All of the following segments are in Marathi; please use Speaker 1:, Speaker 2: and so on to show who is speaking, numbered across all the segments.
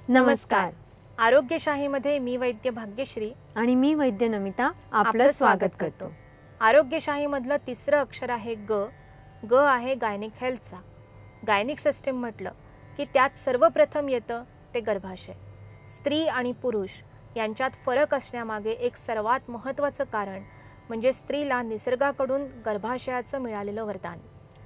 Speaker 1: नमस्कार.
Speaker 2: आरोग्यशाहीमध्ये मी वैद्य भाग्यश्री
Speaker 1: आणि मी वैद्य नमिता आपलं स्वागत करतो.
Speaker 2: आरोग्यशाहीमधलं तिसरं अक्षर आहे ग. ग आहे गायनिक हेल्थचा. गायनिक सिस्टीम म्हटलं की त्यात सर्वप्रथम येतं ते गर्भाशय. स्त्री आणि पुरुष यांच्यात फरक असण्यामागे एक सर्वात महत्त्वाचं कारण म्हणजे स्त्रीला निसर्गाकडून गर्भाशयाचं मिळालेलं वरदान.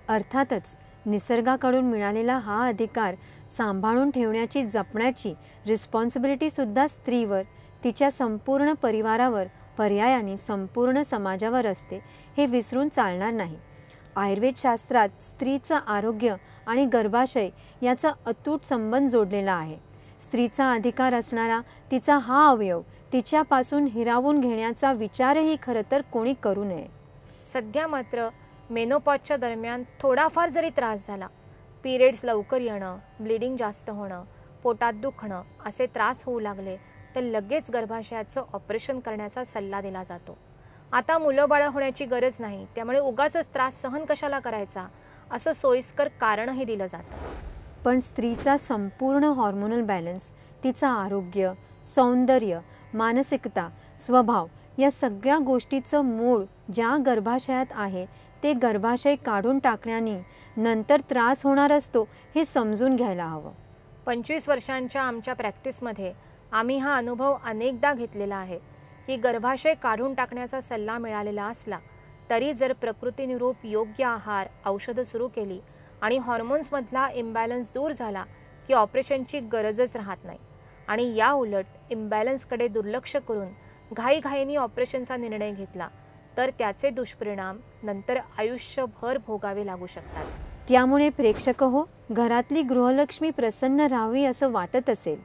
Speaker 1: अर्थातच निसर्गाकडून मिळालेला हा अधिकार सांभाळून ठेवण्याची, जपण्याची रिस्पॉन्सिबिलिटी सुद्धा स्त्रीवर, तिच्या संपूर्ण परिवारावर, पर्यायाने संपूर्ण समाजावर असते, हे विसरून चालणार नाही. आयुर्वेद शास्त्रात स्त्रीचं आरोग्य आणि गर्भाशय याचा अतूट संबंध जोडलेला आहे. स्त्रीचा अधिकार असणारा तिचा हा अवयव तिच्यापासून हिरावून घेण्याचा विचारही खरं तर कोणी करू नये.
Speaker 2: सध्या मात्र मेनोपॉजच्या दरम्यान थोडाफार जरी त्रास झाला, पिरियड्स लवकर येणं, ब्लिडिंग जास्त होणं, पोटात दुखणं असे त्रास होऊ लागले तर लगेच गर्भाशयाचं ऑपरेशन करण्याचा सल्ला दिला जातो. आता मुलं बाळं होण्याची गरज नाही, त्यामुळे उगाचच त्रास सहन कशाला करायचा असं सोयीस्कर कारणही दिलं जातं.
Speaker 1: पण स्त्रीचा संपूर्ण हॉर्मोनल बॅलन्स, तिचं आरोग्य, सौंदर्य, मानसिकता, स्वभाव या सगळ्या गोष्टीचं मूळ ज्या गर्भाशयात आहे ते गर्भाशय काढून टाकण्याने नंतर त्रास होणार असतो हे समजून घ्यायला हवं.
Speaker 2: 25 वर्षांच्या आमच्या प्रॅक्टिसमध्ये आम्ही हा अनुभव अनेकदा घेतलेला आहे की गर्भाशय काढून टाकण्याचा सल्ला मिळालेला असला तरी जर प्रकृतीनुरूप योग्य आहार, औषधं सुरू केली आणि हॉर्मोन्समधला इम्बॅलन्स दूर झाला की ऑपरेशनची गरजच राहत नाही. आणि या उलट इम्बॅलन्सकडे दुर्लक्ष करून घाईघाईने ऑपरेशनचा निर्णय घेतला तर त्याचे दुष्परिणाम नंतर आयुष्यभर भोगावे लागू शकतात.
Speaker 1: त्यामुळे प्रेक्षक हो, घरातली गृहलक्ष्मी प्रसन्न राहावी असं वाटत असेल,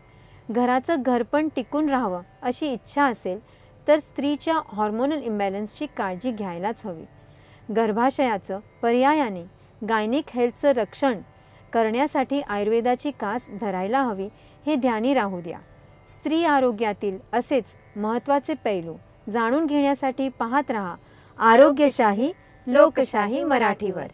Speaker 1: घराचं घरपण टिकून राहावं अशी इच्छा असेल तर स्त्रीच्या हॉर्मोनल इम्बॅलन्सची काळजी घ्यायलाच हवी. गर्भाशयाचं, पर्यायाने गायनिक हेल्थचं रक्षण करण्यासाठी आयुर्वेदाची कास धरायला हवी हे ध्यानी राहू द्या. स्त्री आरोग्यातील असेच महत्त्वाचे पैलू जाणून घेण्यासाठी पाहत रहा आरोग्यशाही लोकशाही मराठीवर.